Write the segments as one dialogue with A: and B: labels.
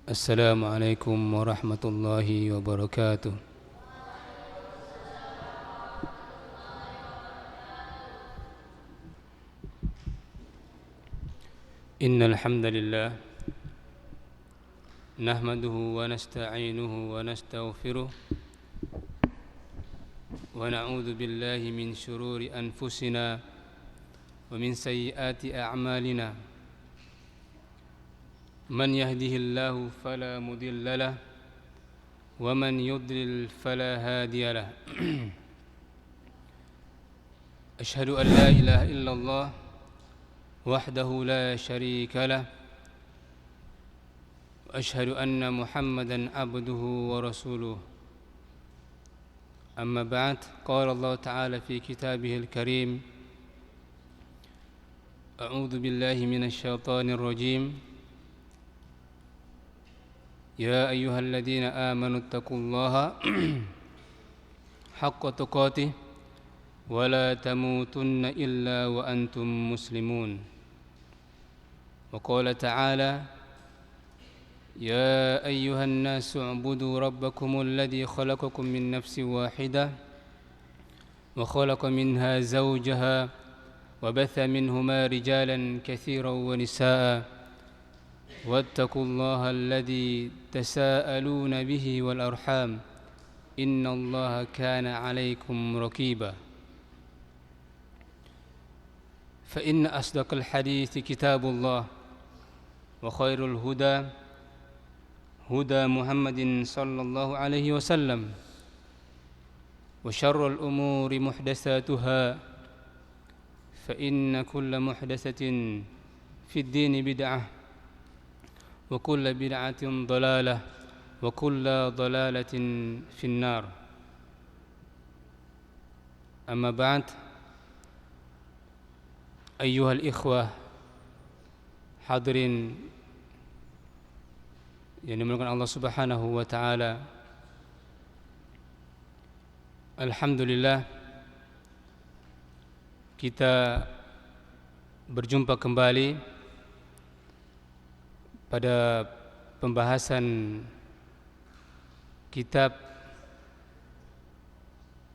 A: السلام عليكم ورحمة الله وبركاته. إن الحمد لله نحمده ونستعينه ونستغفره ونعوذ بالله من شرور أنفسنا ومن سيئات أعمالنا. من يهده الله فلا مضل له ومن يضلل فلا هادي له. أشهد أن لا إله إلا الله وحده لا شريك له وأشهد أن محمدا عبده ورسوله. أما بعد، قال الله تعالى في كتابه الكريم: أعوذ بالله من الشيطان الرجيم. يا أيها الذين آمنوا اتقوا الله حق تقاته ولا تموتن إلا وأنتم مسلمون. وقال تعالى: يا أيها الناس اعبدوا ربكم الذي خلقكم من نفس واحدة وخلق منها زوجها وبث منهما رجالا كثيرا ونساء واتقوا الله الذي تساءلون به والأرحام إن الله كان عليكم رقيبا. فإن أصدق الحديث كتاب الله وخير الهدى هدى محمد صلى الله عليه وسلم وشر الأمور محدثاتها فإن كل محدثة في الدين بدعة وكل بدعة ضلالة وكل ضلالة في النار. أما بعد، أيها الإخوة hadirin yang dimuliakan Allah Subhanahu wa taala. Alhamdulillah kita berjumpa kembali pada pembahasan kitab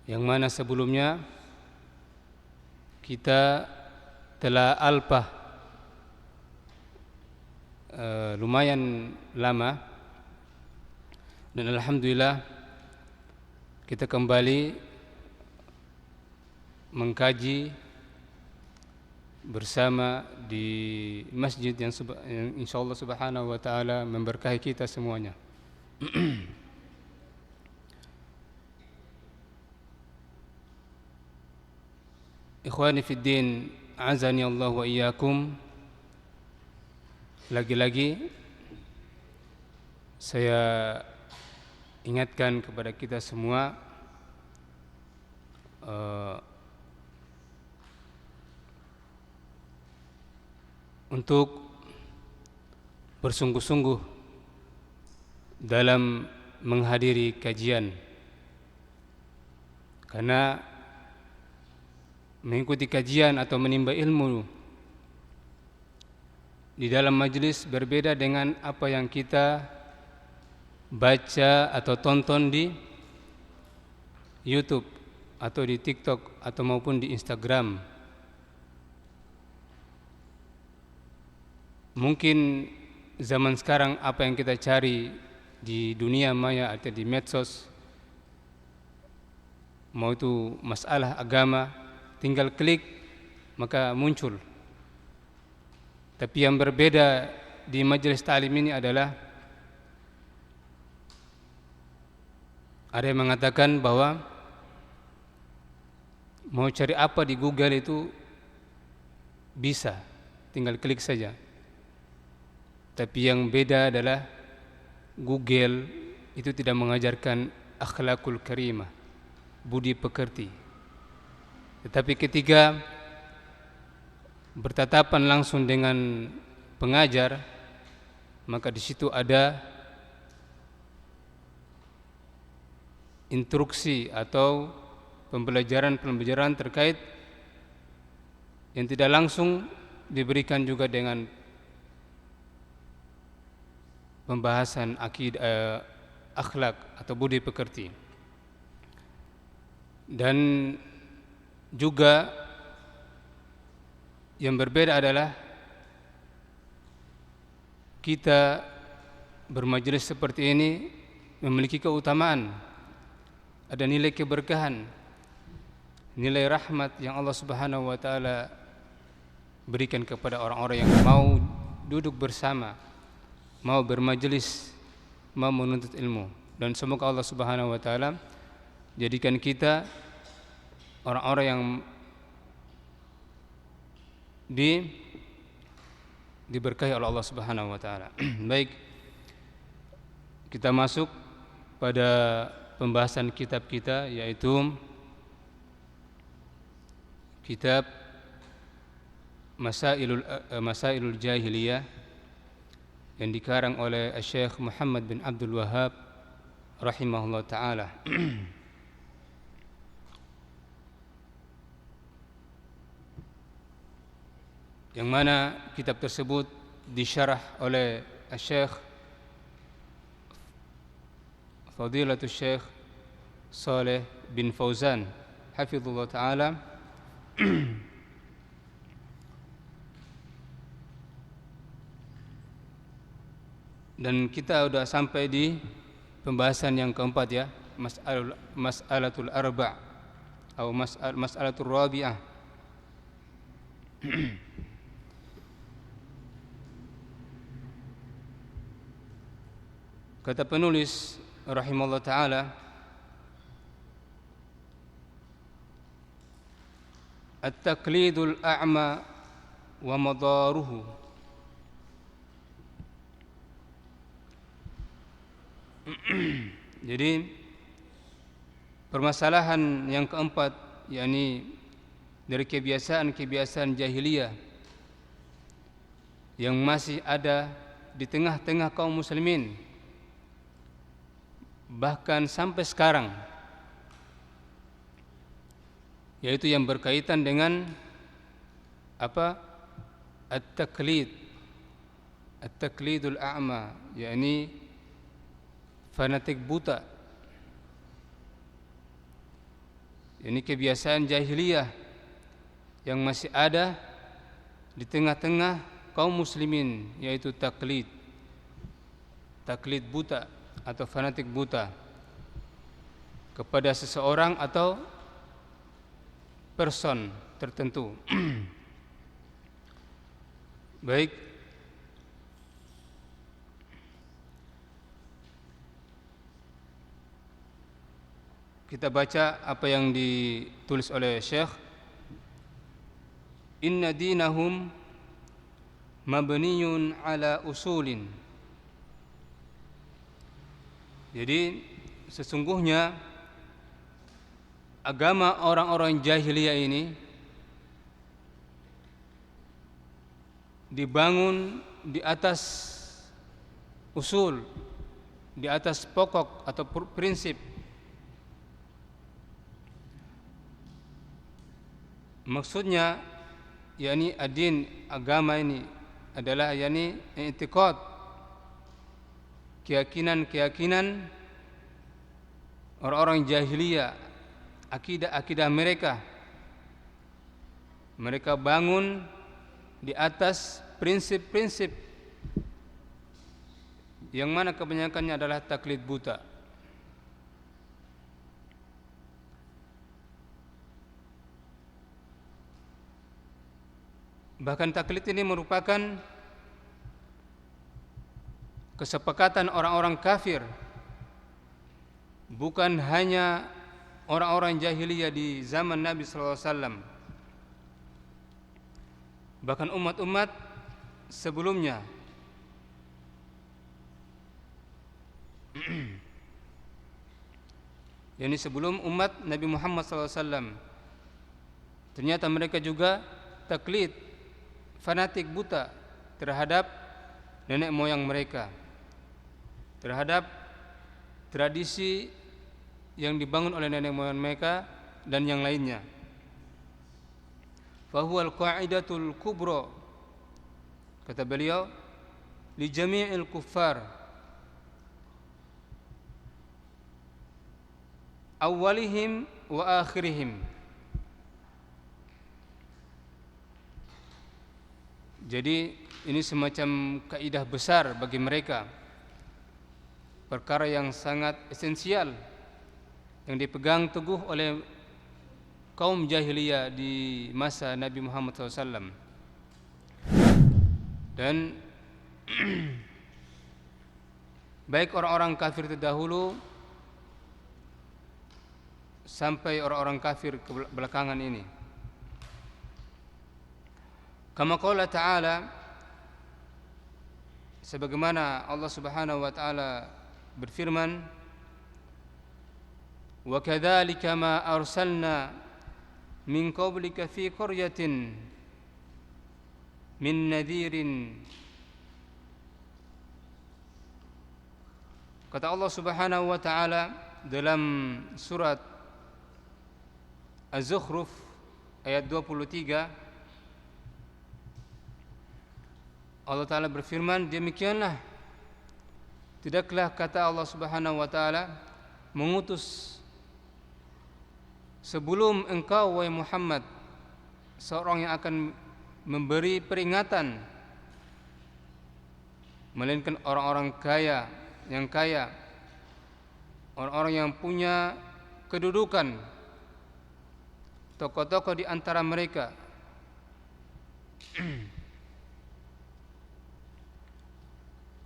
A: yang mana sebelumnya kita telah alpah lumayan lama, dan alhamdulillah kita kembali mengkaji bersama di masjid yang insyaallah subhanahu wa ta'ala memberkahi kita semuanya. Ikhwani fid din, azani Allah wa iyyakum. Lagi-lagi saya ingatkan kepada kita semua untuk bersungguh-sungguh dalam menghadiri kajian, karena mengikuti kajian atau menimba ilmu di dalam majelis berbeda dengan apa yang kita baca atau tonton di YouTube atau di TikTok atau maupun di Instagram. Mungkin zaman sekarang apa yang kita cari di dunia maya atau di medsos, mau itu masalah agama, tinggal klik maka muncul. Tapi yang berbeda di majelis ta'lim ini adalah ada yang mengatakan bahwa mau cari apa di Google itu bisa, tinggal klik saja. Tapi yang beda adalah Google itu tidak mengajarkan akhlakul karimah, budi pekerti. Tetapi ketika bertatapan langsung dengan pengajar, maka di situ ada instruksi atau pembelajaran terkait yang tidak langsung diberikan juga dengan pembahasan akidah, akhlak atau budi pekerti. Dan juga yang berbeda adalah kita bermajelis seperti ini memiliki keutamaan, ada nilai keberkahan, nilai rahmat yang Allah Subhanahu wa taala berikan kepada orang-orang yang mau duduk bersama, mau bermajelis, mau menuntut ilmu. Dan semoga Allah Subhanahu wa taala jadikan kita orang-orang yang diberkahi oleh Allah Subhanahu wa taala. Baik, kita masuk pada pembahasan kitab kita, yaitu kitab Masailul Jahiliyah yang dikarang oleh Syekh Muhammad bin Abdul Wahhab rahimahullah taala. Yang mana kitab tersebut disyarah oleh Syekh Fadilatul Syekh Saleh bin Fauzan hafizullah taala. Dan kita sudah sampai di pembahasan yang keempat, ya, mas'alatul arba' atau mas'alatul rabi'ah. Kata penulis rahimahullah taala, at-taqlidul a'ma wa madaruhu. Jadi permasalahan yang keempat, yakni dari kebiasaan-kebiasaan jahiliyah yang masih ada di tengah-tengah kaum muslimin, bahkan sampai sekarang, yaitu yang berkaitan dengan apa? At-taqlidul a'ma, yakni fanatik buta. Ini kebiasaan jahiliyah yang masih ada di tengah-tengah kaum muslimin, yaitu taklid buta atau fanatik buta kepada seseorang atau person tertentu. Baik, kita baca apa yang ditulis oleh Syekh. Inna dinahum mabniyun ala usulin. Jadi sesungguhnya agama orang-orang jahiliyah ini dibangun di atas usul, di atas pokok atau prinsip. Maksudnya yakni ad-din, agama ini adalah yakni i'tiqad, keyakinan orang-orang jahiliyah, akidah mereka. Mereka bangun di atas prinsip-prinsip yang mana kebanyakannya adalah taklid buta. Bahkan taklid ini merupakan kesepakatan orang-orang kafir, bukan hanya orang-orang jahiliyah di zaman Nabi sallallahu alaihi wasallam, bahkan umat-umat sebelumnya. Yani sebelum umat Nabi Muhammad sallallahu alaihi wasallam, ternyata mereka juga taklid, fanatik buta terhadap nenek moyang mereka, terhadap tradisi yang dibangun oleh nenek moyang mereka dan yang lainnya. Fahuwal qa'idatul kubra, kata beliau, li jami'il kuffar awwalihim wa akhirihim. Jadi ini semacam kaidah besar bagi mereka, perkara yang sangat esensial yang dipegang teguh oleh kaum jahiliyah di masa Nabi Muhammad SAW. Dan baik orang-orang kafir terdahulu sampai orang-orang kafir belakangan ini. Kama qala ta'ala, sebagaimana Allah Subhanahu wa taala berfirman, wa kadzalika ma arsalna min qablika fi qaryatin min nadhirin. Kata Allah Subhanahu wa taala dalam surat Az-Zukhruf ayat 23, Allah Ta'ala berfirman, demikianlah tidaklah, kata Allah Subhanahu wa taala, mengutus sebelum engkau wahai Muhammad seorang yang akan memberi peringatan, melainkan orang-orang kaya, yang kaya, orang-orang yang punya kedudukan, tokoh-tokoh di antara mereka.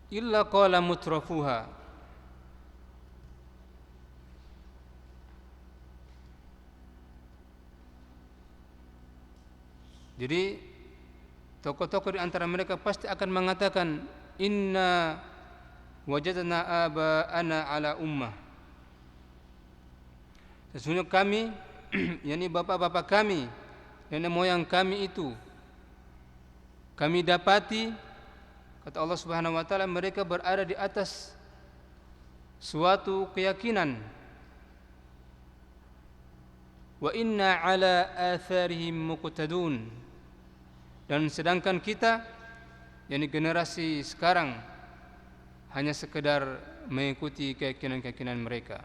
A: Illa qala mutrafuha, jadi tokoh-tokoh di antara mereka pasti akan mengatakan, inna wajadna aba'ana ala ummah, sesungguhnya kami yakni bapak-bapak kami, nenek moyang kami itu, kami dapati, kata Allah Subhanahu wa taala, mereka berada di atas suatu keyakinan. Wa inna ala atharihim muqtadun, dan sedangkan kita, yakni generasi sekarang, hanya sekedar mengikuti keyakinan-keyakinan mereka.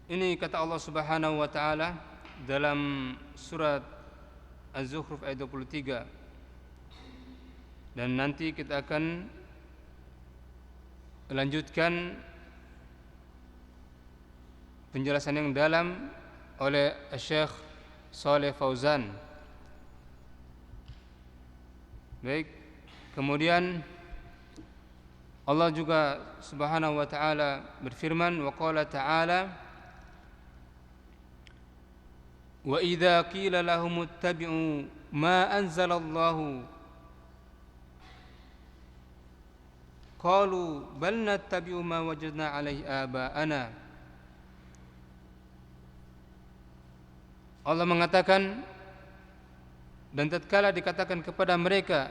A: Ini kata Allah Subhanahu wa taala dalam surat Az-Zukhruf ayat 23. Dan nanti kita akan lanjutkan penjelasan yang dalam oleh Syekh Shalih Fauzan. Baik, kemudian Allah juga Subhanahu wa taala berfirman, wa qala ta'ala, wa idza qila lahum ittabi'u ma anzalallahu qalu bal nattabi'u ma wajadna 'alaihi aba'ana. Allah mengatakan, dan tatkala dikatakan kepada mereka,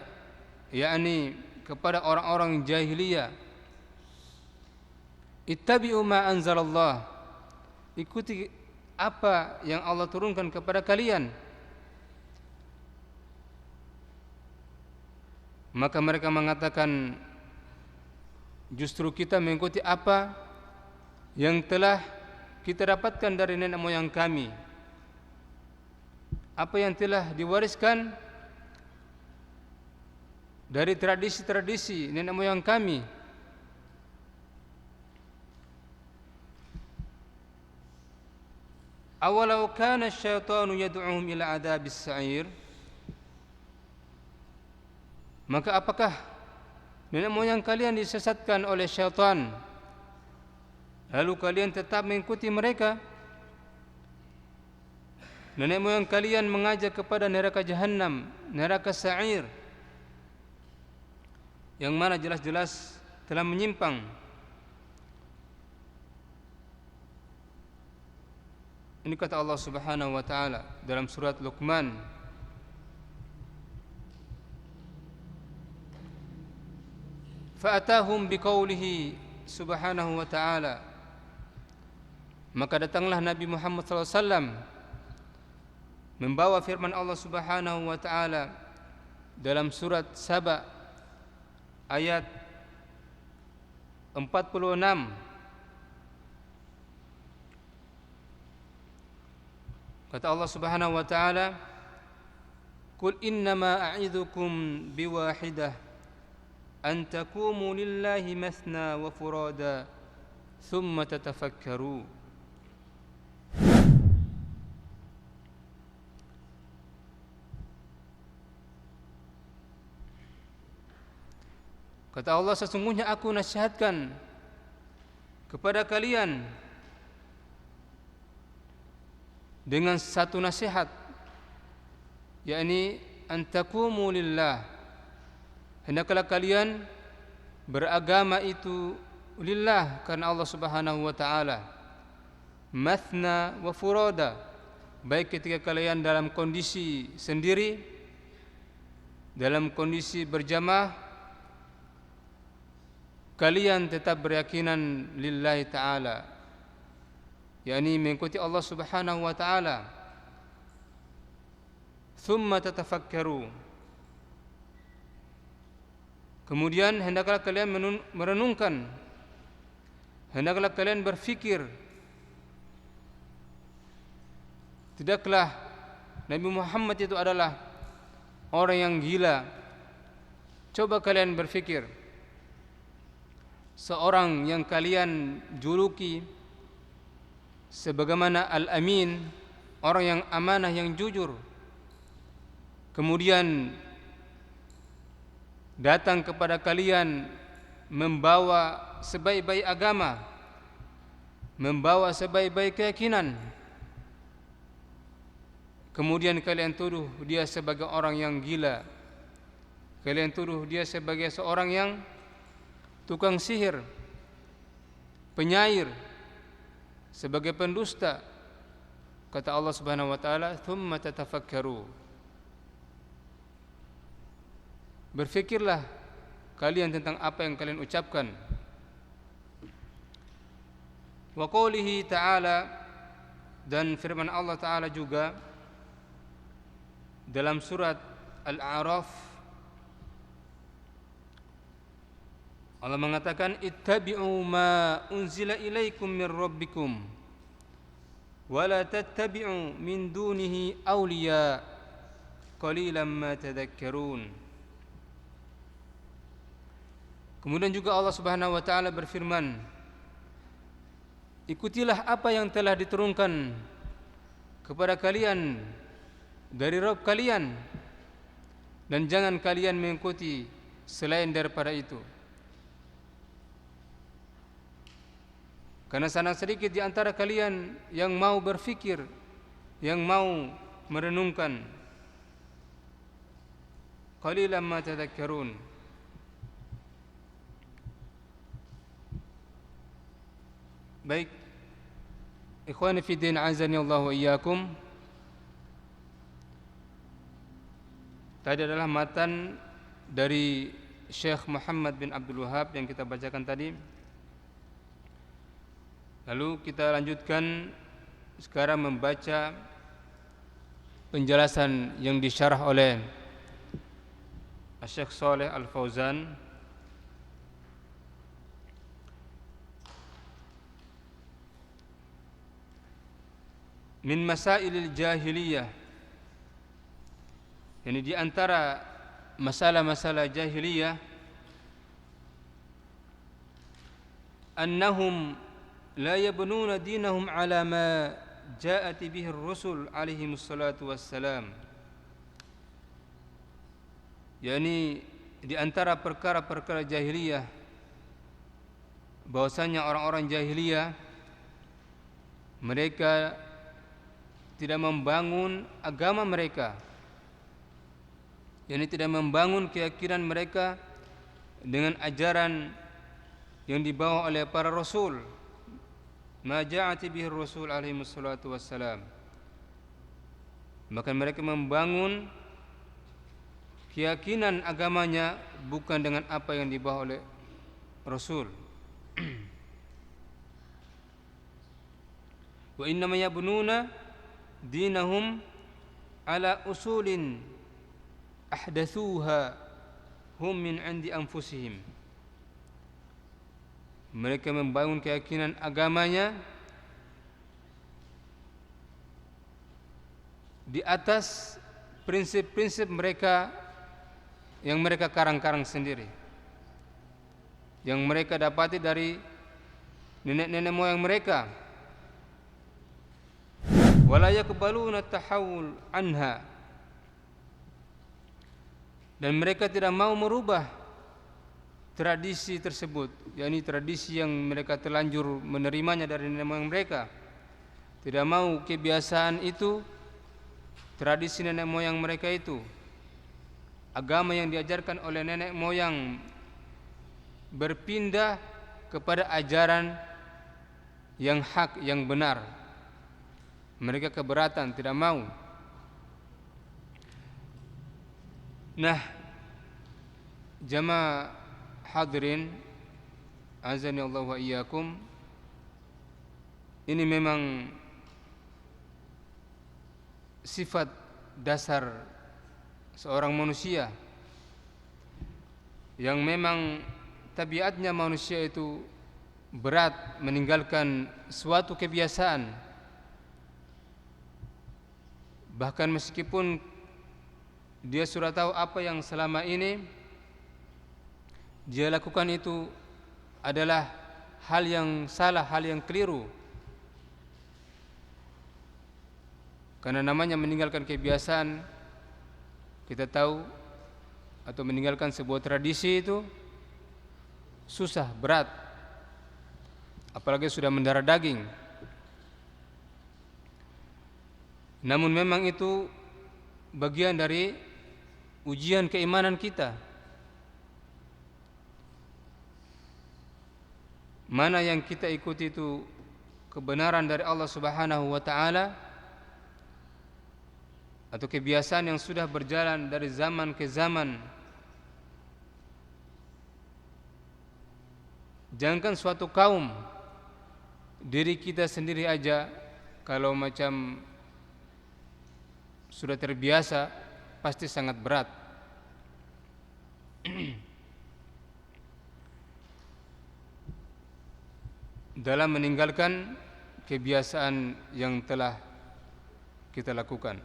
A: yakni kepada orang-orang jahiliyah, ittabi'u ma anzalallah, ikuti apa yang Allah turunkan kepada kalian. Maka mereka mengatakan, justru kita mengikuti apa yang telah kita dapatkan dari nenek moyang kami, apa yang telah diwariskan dari tradisi-tradisi nenek moyang kami. Awalau kana syaitanu yad'uhum ila adabis sa'ir, maka apakah nenek moyang kalian disesatkan oleh syaitan, lalu kalian tetap mengikuti mereka? Nenek moyang kalian mengajak kepada neraka jahanam, neraka sa'ir, yang mana jelas-jelas telah menyimpang. Ini kata Allah Subhanahu wa taala dalam surat Luqman. Fa'atahum biqaulihi subhanahu wa ta'ala, maka datanglah Nabi Muhammad SAW membawa firman Allah Subhanahu wa ta'ala dalam surat Saba ayat 46. Kata Allah Subhanahu wa taala, "Qul innama a'idzukum biwahidah an taqumu lillahi mathna wa furada thumma tatafakkaru." Kata Allah, sesungguhnya aku nasihatkan kepada kalian dengan satu nasihat, yakni antaqumu lillah, hendaklah kalian beragama itu lillah, karena Allah Subhanahu wa taala, mathna wa furada, baik ketika kalian dalam kondisi sendiri, dalam kondisi berjamaah, kalian tetap beryakinan lillahi ta'ala, yakni mengikuti Allah Subhanahu wa taala. Thumma tatafakkaru, kemudian hendaklah kalian merenungkan, hendaklah kalian berfikir. Tidaklah Nabi Muhammad itu adalah orang yang gila. Coba kalian berfikir, seorang yang kalian juluki sebagaimana Al-Amin, orang yang amanah, yang jujur, kemudian datang kepada kalian membawa sebaik-baik agama, membawa sebaik-baik keyakinan, kemudian kalian tuduh dia sebagai orang yang gila, kalian tuduh dia sebagai seorang yang tukang sihir, penyair, sebagai pendusta. Kata Allah Subhanahu wa taala, "Tsumma tatafakkaru." Berfikirlah kalian tentang apa yang kalian ucapkan. Wa qoulihi ta'ala, dan firman Allah taala juga dalam surat Al-A'raf, Allah mengatakan, "Ittabi'u ma unzila ilaikum min rabbikum wa la tattabi'u min dunihi awliya qalilan ma tadhakkarun." Kemudian juga Allah Subhanahu wa taala berfirman, "Ikutilah apa yang telah diturunkan kepada kalian dari Rabb kalian, dan jangan kalian mengikuti selain daripada itu. Karena sangat sedikit di antara kalian yang mau berfikir, yang mau merenungkan. Qalilan ma tadhakkarun." Baik, ikhwani fi din, azani Allah wa iyyakum. Tadi adalah matan dari Syekh Muhammad bin Abdul Wahhab yang kita bacakan tadi. Lalu kita lanjutkan sekarang membaca penjelasan yang disyarah oleh Syekh Shalih Al-Fauzan. Min masailil jahiliyah, yani di antara masalah-masalah jahiliyah, annahum la yabnuna dinahum ala ma ja'at bihi ar-rusul alaihi wassalatu wassalam. Yani di antara perkara-perkara jahiliyah, bahwasanya orang-orang jahiliyah mereka tidak membangun agama mereka, yakni tidak membangun keyakinan mereka dengan ajaran yang dibawa oleh para rasul, ma ja'ati bihi rasul alaihi wassalatu wassalam. Maka mereka membangun keyakinan agamanya bukan dengan apa yang dibawa oleh rasul. Wa innama yabnuna dinahum ala usulin ahdathuha hum min 'indi anfusihim. mereka membangun keyakinan agamanya di atas prinsip-prinsip mereka yang mereka karang-karang sendiri, yang mereka dapati dari nenek-nenek moyang mereka. Wala yaqbaluna tahawul anha, dan mereka tidak mau merubah tradisi tersebut, yakni tradisi yang mereka terlanjur menerimanya dari nenek moyang mereka. Tidak mau kebiasaan itu, tradisi nenek moyang mereka itu, agama yang diajarkan oleh nenek moyang berpindah kepada ajaran yang hak, yang benar. Mereka keberatan, tidak mau. Nah, jamaah hadirin azani Allah wa iyyakum, ini memang sifat dasar seorang manusia, yang memang tabiatnya manusia itu berat meninggalkan suatu kebiasaan. Bahkan meskipun dia sudah tahu apa yang selama ini dia lakukan itu adalah hal yang salah, hal yang keliru. Karena namanya meninggalkan kebiasaan, kita tahu, atau meninggalkan sebuah tradisi itu susah, berat, apalagi sudah mendarah daging. Namun memang itu bagian dari ujian keimanan kita. Mana yang kita ikuti itu kebenaran dari Allah Subhanahu wa taala, atau kebiasaan yang sudah berjalan dari zaman ke zaman. Jangankan suatu kaum, diri kita sendiri aja kalau macam sudah terbiasa pasti sangat berat. Dalam meninggalkan kebiasaan yang telah kita lakukan.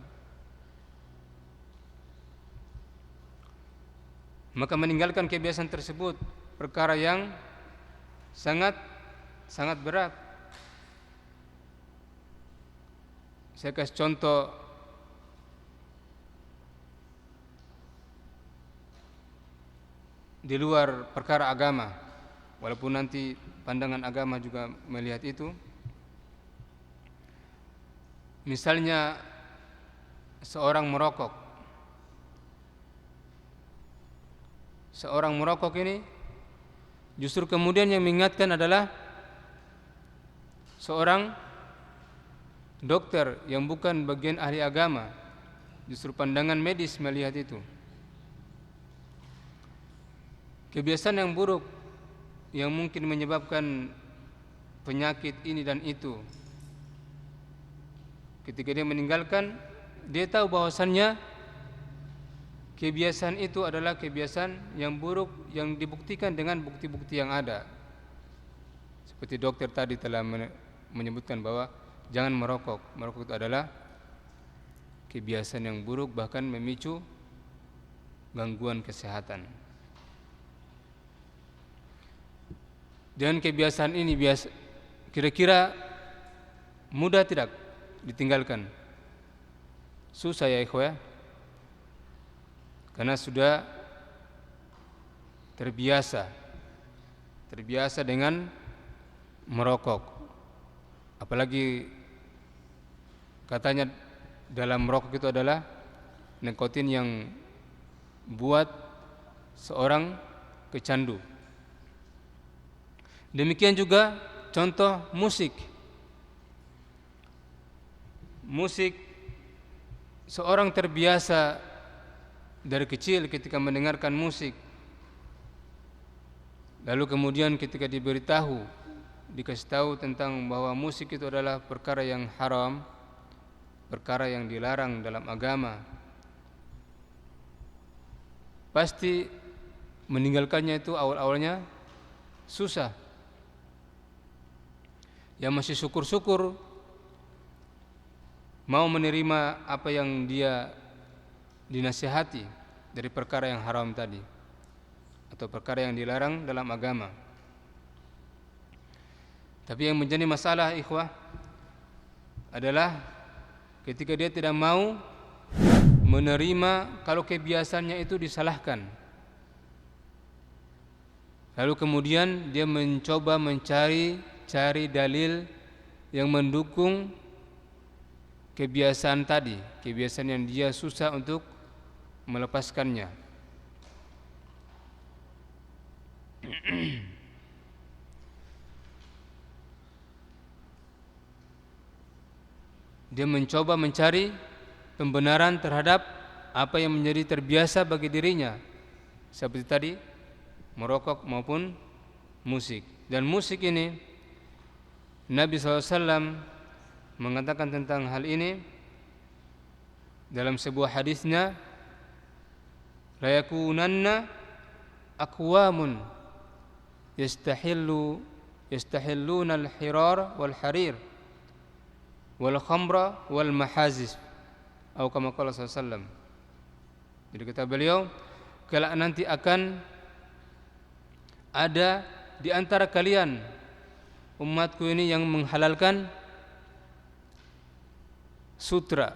A: Maka meninggalkan kebiasaan tersebut perkara yang sangat berat. Saya kasih contoh di luar perkara agama, walaupun nanti pandangan agama juga melihat itu. Misalnya seorang merokok. Seorang merokok ini justru kemudian yang mengingatkan adalah seorang dokter yang bukan bagian ahli agama. Justru pandangan medis melihat itu. Kebiasaan yang buruk yang mungkin menyebabkan penyakit ini dan itu. Ketika dia meninggalkan, dia tahu bahwasannya kebiasaan itu adalah kebiasaan yang buruk yang dibuktikan dengan bukti-bukti yang ada. Seperti dokter tadi telah menyebutkan bahwa jangan merokok. Merokok itu adalah kebiasaan yang buruk, bahkan memicu gangguan kesehatan. Dan kebiasaan ini kira-kira mudah tidak ditinggalkan? Susah ya ikhwah, karena sudah terbiasa dengan merokok. Apalagi katanya dalam merokok itu adalah nikotin yang buat seorang kecandu. Demikian juga contoh musik. Musik, seorang terbiasa dari kecil ketika mendengarkan musik. Lalu kemudian ketika dikasih tahu tentang bahwa musik itu adalah perkara yang haram, perkara yang dilarang dalam agama, pasti meninggalkannya itu awal-awalnya susah. yang masih syukur-syukur, mau menerima apa yang dia dinasihati dari perkara yang haram tadi atau perkara yang dilarang dalam agama. Tapi yang menjadi masalah ikhwah adalah ketika dia tidak mau menerima kalau kebiasaannya itu disalahkan, lalu kemudian dia mencoba mencari dalil yang mendukung kebiasaan tadi, kebiasaan yang dia susah untuk melepaskannya. Dia mencoba mencari pembenaran terhadap apa yang menjadi terbiasa bagi dirinya, seperti tadi merokok maupun musik. Dan musik ini Nabi SAW mengatakan tentang hal ini dalam sebuah hadisnya, la yakunanna aqwamun yastahilluna al-hirar wal harir wal khamra wal mahazis, atau kama qala sallallahu. Jadi kata beliau, kelak nanti akan ada di antara kalian umatku ini yang menghalalkan sutra,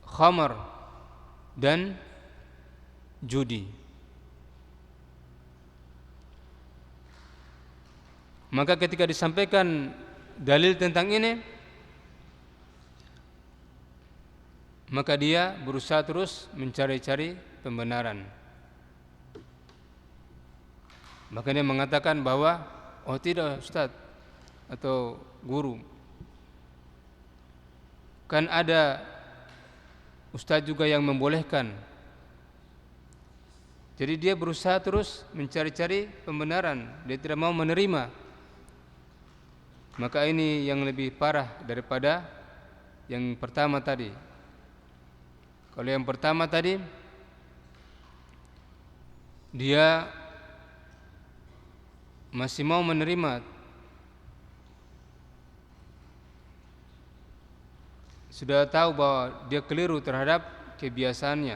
A: khamar dan judi. Maka ketika disampaikan dalil tentang ini, maka dia berusaha terus mencari-cari pembenaran. Maka dia mengatakan bahwa oh tidak Ustaz atau guru, kan ada Ustaz juga yang membolehkan. Jadi dia berusaha terus mencari-cari pembenaran, dia tidak mau menerima. Maka ini yang lebih parah daripada yang pertama tadi. Kalau yang pertama tadi dia masih mau menerima, sudah tahu bahwa dia keliru terhadap kebiasaannya,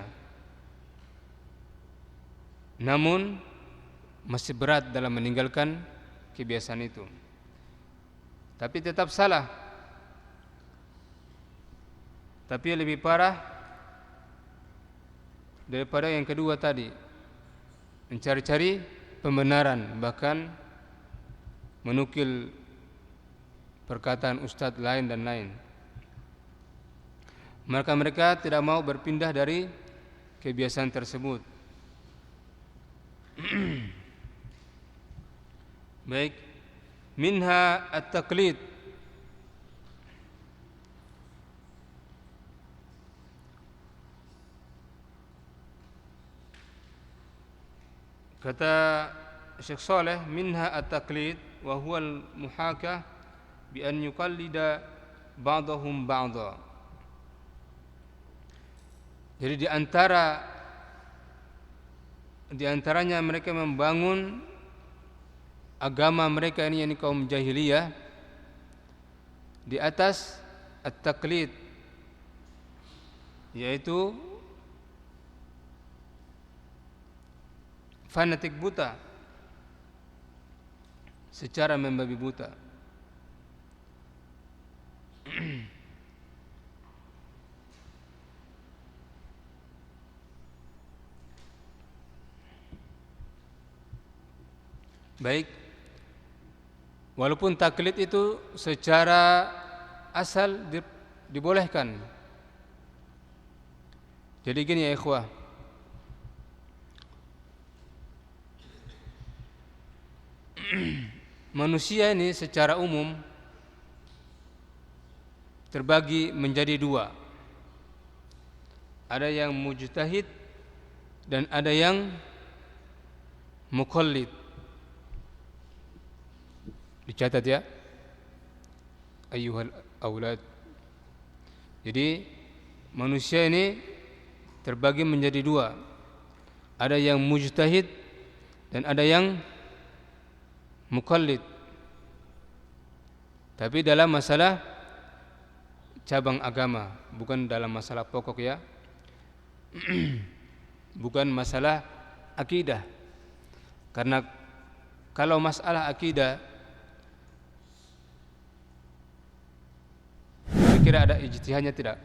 A: namun masih berat dalam meninggalkan kebiasaan itu, tapi tetap salah. Tapi lebih parah daripada yang kedua tadi, mencari-cari pembenaran, bahkan menukil perkataan ustadz lain dan lain. Maka mereka tidak mau berpindah dari kebiasaan tersebut. Baik, minha at-taqlid. Kata Syekh Saleh, minha at-taqlid wa huwa al-muhakah bi an yuqallida ba'dahum ba'dha. Jadi di antaranya mereka membangun agama mereka ini, yakni kaum jahiliyah, di atas at-taqlid, yaitu fanatik buta, secara membabi buta. Baik, walaupun taklid itu secara asal dibolehkan. Jadi gini ya ikhwah, manusia ini secara umum terbagi menjadi dua. Ada yang mujtahid dan ada yang muqallid. Dicatat ya, ayyuhal aulad. Jadi manusia ini terbagi menjadi dua. Ada yang mujtahid dan ada yang muqallid. Tapi dalam masalah cabang agama, bukan dalam masalah pokok ya. Bukan masalah akidah. Karena kalau masalah akidah, kira-kira ada ijtihadnya tidak?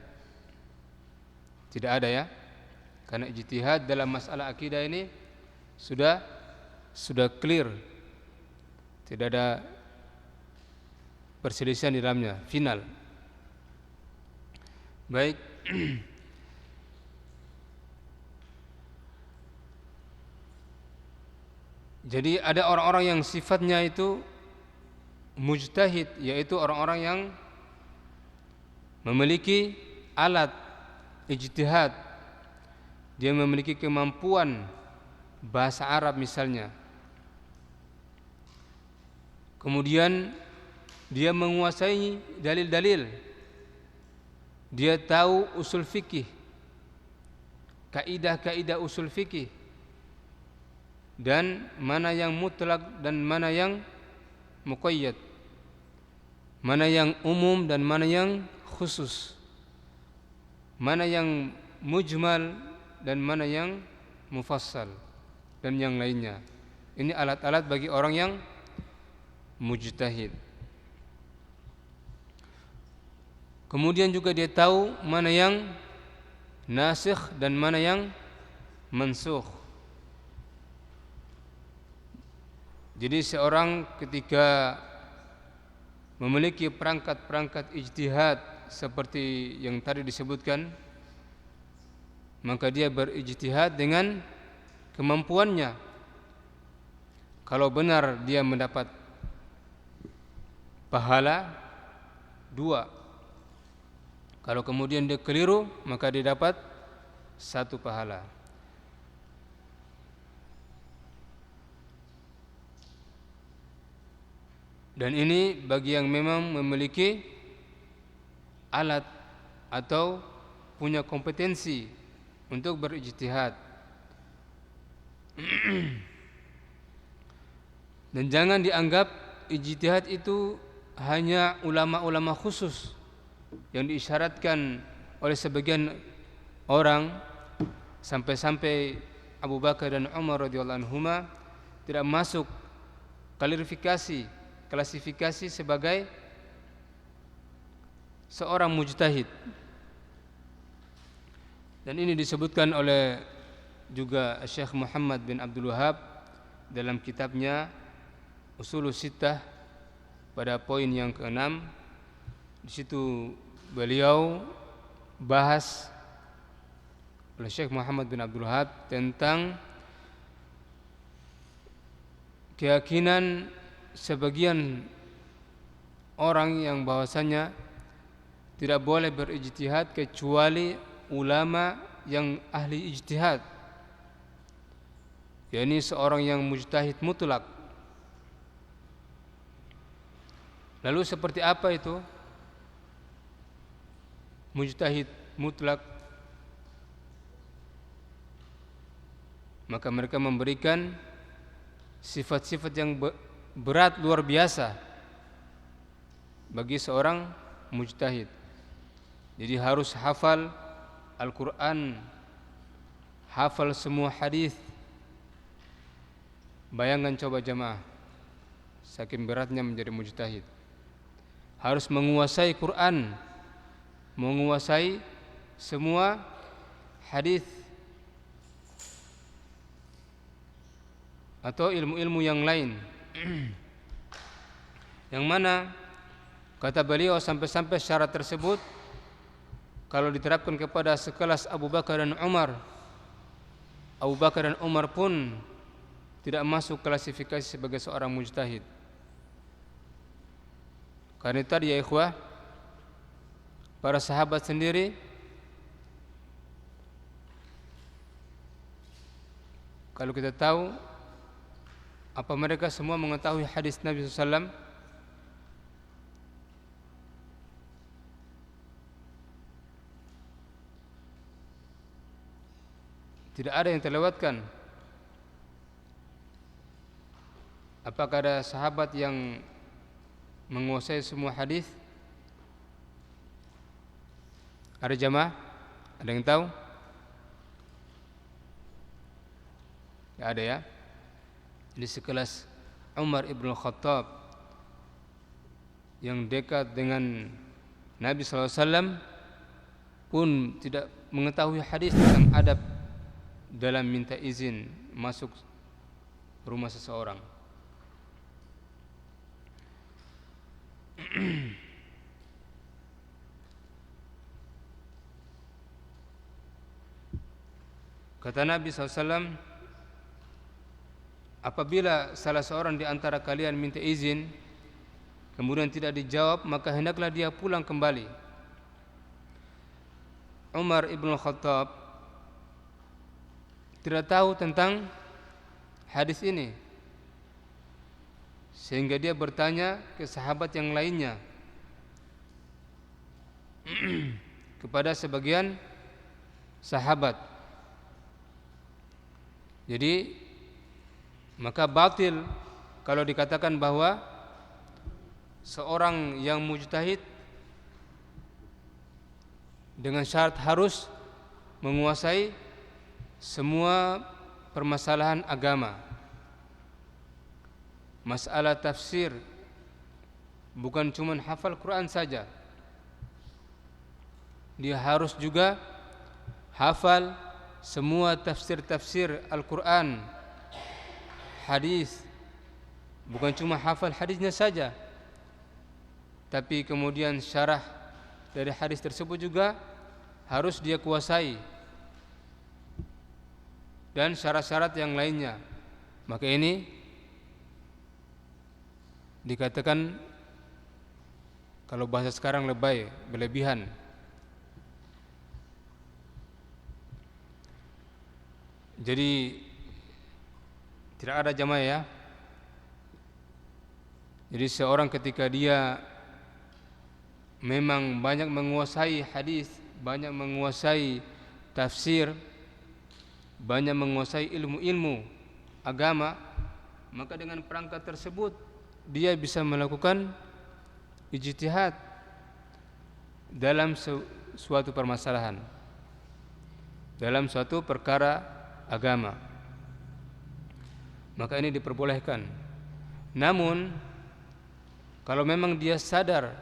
A: Tidak ada ya. Karena ijtihad dalam masalah akidah ini sudah clear. Tidak ada perselisihan di dalamnya, final. Baik. Jadi ada orang-orang yang sifatnya itu mujtahid, yaitu orang-orang yang memiliki alat ijtihad. Dia memiliki kemampuan bahasa Arab misalnya. Kemudian dia menguasai dalil-dalil. Dia tahu usul fikih, kaidah-kaidah usul fikih, dan mana yang mutlak dan mana yang muqayyad, mana yang umum dan mana yang khusus, mana yang mujmal dan mana yang mufassal, dan yang lainnya. Ini alat-alat bagi orang yang mujtahid. Kemudian juga dia tahu mana yang nasikh dan mana yang mansukh. Jadi seorang ketika memiliki perangkat-perangkat ijtihad seperti yang tadi disebutkan, maka dia berijtihad dengan kemampuannya. Kalau benar dia mendapat pahala 2. Kalau kemudian dia keliru, maka dia dapat 1 pahala. Dan ini bagi yang memang memiliki alat atau punya kompetensi untuk berijtihad. Dan jangan dianggap ijtihad itu hanya ulama-ulama khusus yang diisyaratkan oleh sebagian orang, sampai-sampai Abu Bakar dan Umar radhiyallahu anhuma tidak masuk klasifikasi sebagai seorang mujtahid. Dan ini disebutkan oleh juga Syekh Muhammad bin Abdul Wahhab dalam kitabnya Ushulus Sittah pada poin yang ke-6. Di situ beliau bahas oleh Syekh Muhammad bin Abdul Wahhab tentang keyakinan sebagian orang yang bahwasanya tidak boleh berijtihad kecuali ulama yang ahli ijtihad, yakni seorang yang mujtahid mutlak. Lalu seperti apa itu mujtahid mutlak? Maka mereka memberikan sifat-sifat yang berat luar biasa bagi seorang mujtahid. Jadi harus hafal Al-Quran, hafal semua hadis. Bayangkan coba jemaah, saking beratnya menjadi mujtahid. Harus menguasai Quran, menguasai semua hadis atau ilmu-ilmu yang lain. Yang mana kata beliau sampai-sampai syarat tersebut kalau diterapkan kepada sekelas Abu Bakar dan Umar, Abu Bakar dan Umar pun tidak masuk klasifikasi sebagai seorang mujtahid. Karena tadi ya ikhwah, para sahabat sendiri kalau kita tahu, apa mereka semua mengetahui hadis Nabi SAW? Tidak ada yang terlewatkan. Apakah ada sahabat yang menguasai semua hadis? Ada jamaah? Ada yang tahu? Ya, ada ya. Jadi sekelas Umar ibn Khattab yang dekat dengan Nabi SAW pun tidak mengetahui hadis tentang adab dalam minta izin masuk rumah seseorang. Kata Nabi SAW, apabila salah seorang di antara kalian minta izin kemudian tidak dijawab, maka hendaklah dia pulang kembali. Umar ibn Khattab tidak tahu tentang hadis ini, sehingga dia bertanya ke sahabat yang lainnya, kepada sebagian sahabat. Jadi maka batil kalau dikatakan bahwa seorang yang mujtahid dengan syarat harus menguasai semua permasalahan agama. Masalah tafsir bukan cuma hafal Quran saja, dia harus juga hafal semua tafsir-tafsir Al-Quran, hadis. Bukan cuma hafal hadisnya saja, tapi kemudian syarah dari hadis tersebut juga harus dia kuasai, dan syarat-syarat yang lainnya. Maka ini dikatakan kalau bahasa sekarang lebay, berlebihan. Jadi tidak ada jamaah ya. Jadi seorang ketika dia memang banyak menguasai hadis, banyak menguasai tafsir, banyak menguasai ilmu-ilmu agama, maka dengan perangkat tersebut dia bisa melakukan ijtihad dalam suatu permasalahan, dalam suatu perkara agama. Maka ini diperbolehkan. Namun kalau memang dia sadar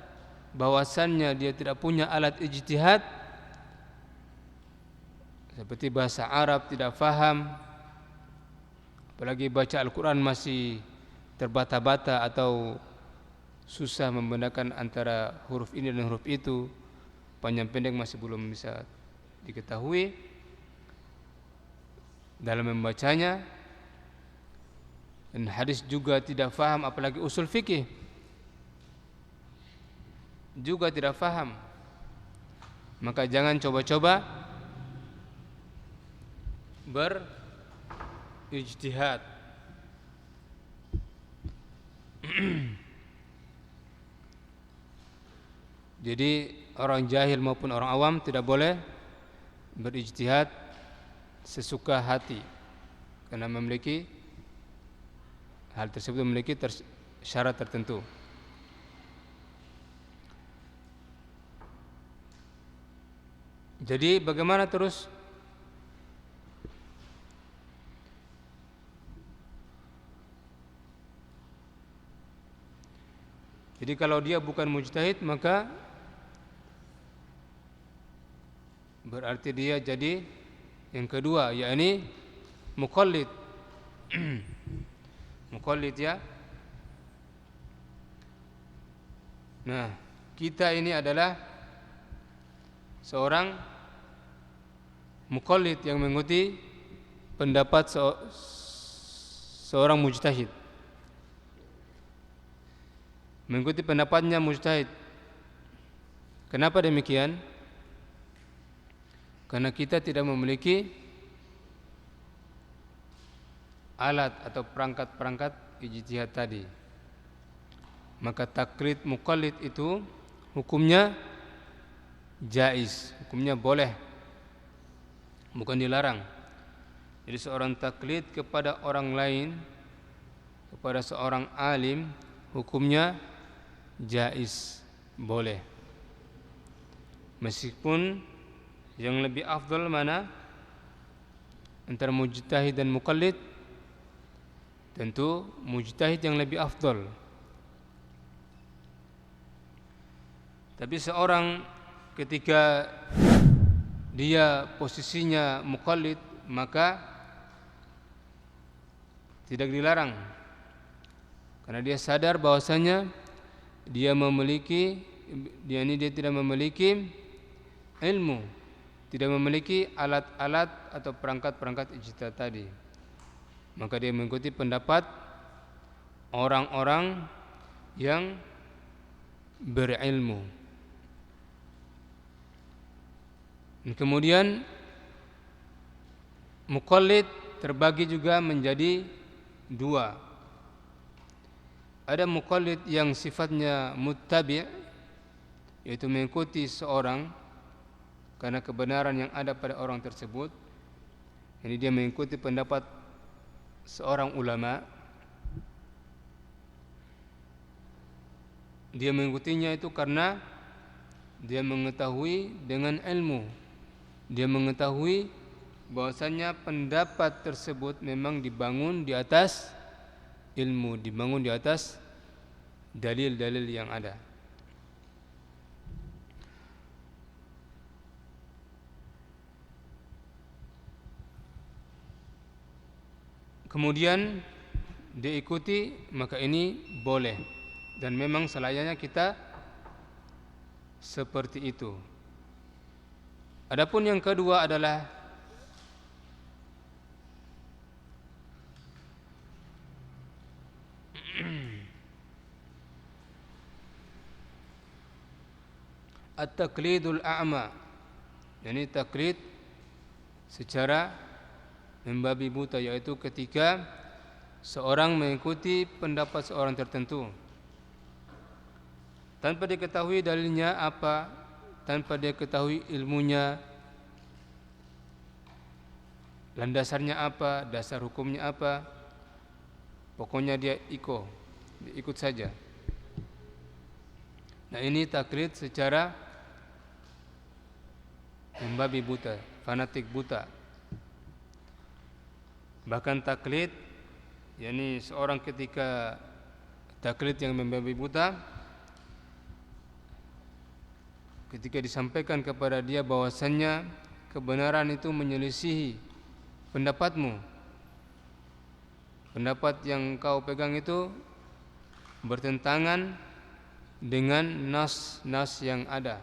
A: bahwasannya dia tidak punya alat ijtihad, seperti bahasa Arab tidak faham, apalagi baca Al-Quran masih terbata-bata atau susah membedakan antara huruf ini dan huruf itu, panjang pendek masih belum bisa diketahui dalam membacanya, dan hadis juga tidak faham, apalagi usul fikih juga tidak faham, maka jangan coba-coba berijtihad. Jadi orang jahil maupun orang awam tidak boleh berijtihad sesuka hati, karena memiliki hal tersebut memiliki syarat tertentu. Jadi bagaimana terus? Jadi kalau dia bukan mujtahid, maka berarti dia jadi yang kedua, yakni muqallid. Muqallid ya. Nah, kita ini adalah seorang muqallid yang mengikuti pendapat seorang mujtahid, mengikuti pendapatnya mujtahid. Kenapa demikian? Karena kita tidak memiliki alat atau perangkat-perangkat ijtihad tadi. Maka taklid muqallid itu hukumnya jaiz, hukumnya boleh, bukan dilarang. Jadi seorang taklid kepada orang lain, kepada seorang alim, hukumnya jaiz, boleh. Meskipun yang lebih afdal mana antara mujtahid dan muqallid, tentu mujtahid yang lebih afdal. Tapi seorang ketika dia posisinya muqallid, maka tidak dilarang, karena dia sadar bahwasanya dia tidak memiliki ilmu, tidak memiliki alat-alat atau perangkat-perangkat ijtihad tadi, maka dia mengikuti pendapat orang-orang yang berilmu. Kemudian muqallid terbagi juga menjadi dua. Ada muqallid yang sifatnya muttabi', yaitu mengikuti seorang karena kebenaran yang ada pada orang tersebut. Ini dia mengikuti pendapat seorang ulama. Dia mengikutinya itu karena dia mengetahui dengan ilmu. Dia mengetahui bahwasanya pendapat tersebut memang dibangun di atas ilmu, dibangun di atas dalil-dalil yang ada. Kemudian diikuti, maka ini boleh, dan memang selayaknya kita seperti itu. Adapun yang kedua adalah at-taqlidul a'ma, yakni taklid secara membabi buta, yaitu ketika seorang mengikuti pendapat seorang tertentu tanpa diketahui dalilnya apa, tanpa dia ketahui ilmunya, landasannya apa, dasar hukumnya apa, pokoknya dia ikut saja. Nah, ini taklid secara membabi buta, fanatik buta. Bahkan taklid, yakni seorang ketika taklid yang membabi buta, ketika disampaikan kepada dia bahwasannya kebenaran itu menyelisihi pendapatmu, pendapat yang kau pegang itu bertentangan dengan nas-nas yang ada.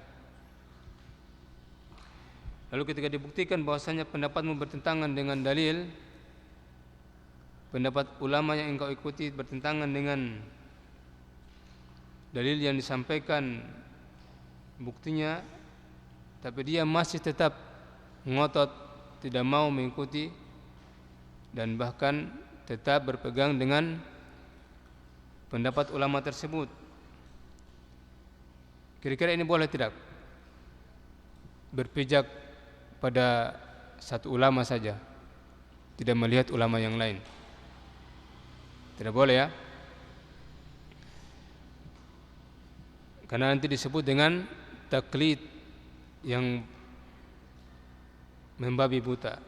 A: Lalu ketika dibuktikan bahwasannya pendapatmu bertentangan dengan dalil, pendapat ulama yang engkau ikuti bertentangan dengan dalil yang disampaikan, buktinya, tapi dia masih tetap ngotot tidak mau mengikuti dan bahkan tetap berpegang dengan pendapat ulama tersebut. Kira-kira ini boleh tidak? Berpijak pada satu ulama saja, tidak melihat ulama yang lain. Tidak boleh, ya. Karena nanti disebut dengan taklid yang membabi buta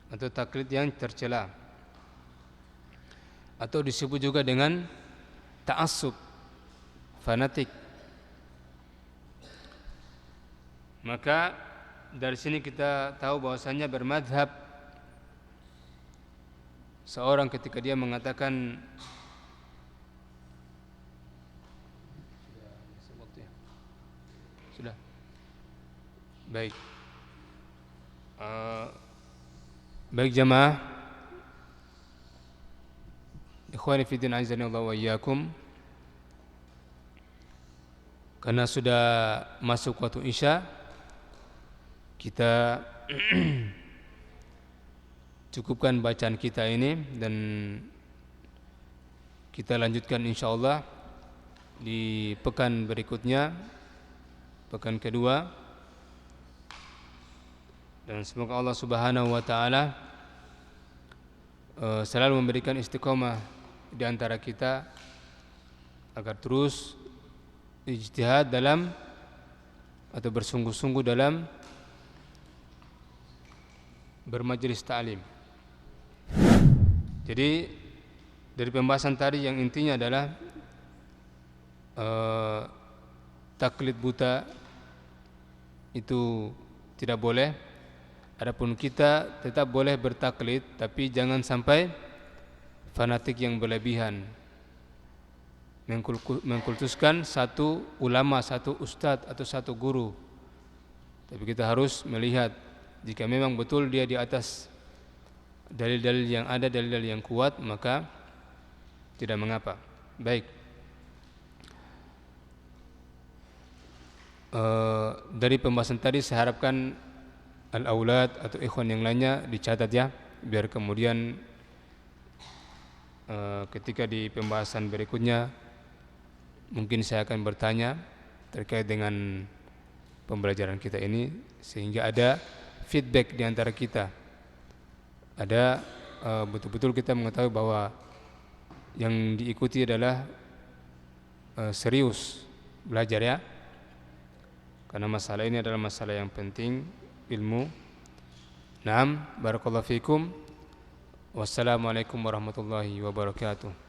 A: atau taklid yang tercela, atau disebut juga dengan ta'assub, fanatik. Maka dari sini kita tahu bahwasanya bermadhab seorang ketika dia mengatakan sudah baik. Baik jamaah, ikhwani fiddin azanillah wa iyyakum, karena sudah masuk waktu Isya, kita cukupkan bacaan kita ini dan kita lanjutkan insyaallah di pekan berikutnya, pekan kedua. Dan semoga Allah Subhanahu wa taala selalu memberikan istiqomah di antara kita agar terus ijtihad dalam atau bersungguh-sungguh dalam bermajelis ta'lim. Jadi dari pembahasan tadi yang intinya adalah taklid buta itu tidak boleh. Adapun kita tetap boleh bertaklid, tapi jangan sampai fanatik yang berlebihan, mengkultuskan satu ulama, satu ustadz atau satu guru. Tapi kita harus melihat jika memang betul dia di atas dalil-dalil yang ada, dalil-dalil yang kuat, maka tidak mengapa. Baik. Dari pembahasan tadi saya harapkan al-aulad atau ikhwan yang lainnya dicatat ya, biar kemudian ketika di pembahasan berikutnya mungkin saya akan bertanya terkait dengan pembelajaran kita ini, sehingga ada feedback di antara kita. Ada betul-betul kita mengetahui bahwa yang diikuti adalah serius belajar ya, karena masalah ini adalah masalah yang penting, ilmu. Naam, barakallahu fikum. Wassalamualaikum warahmatullahi wabarakatuh.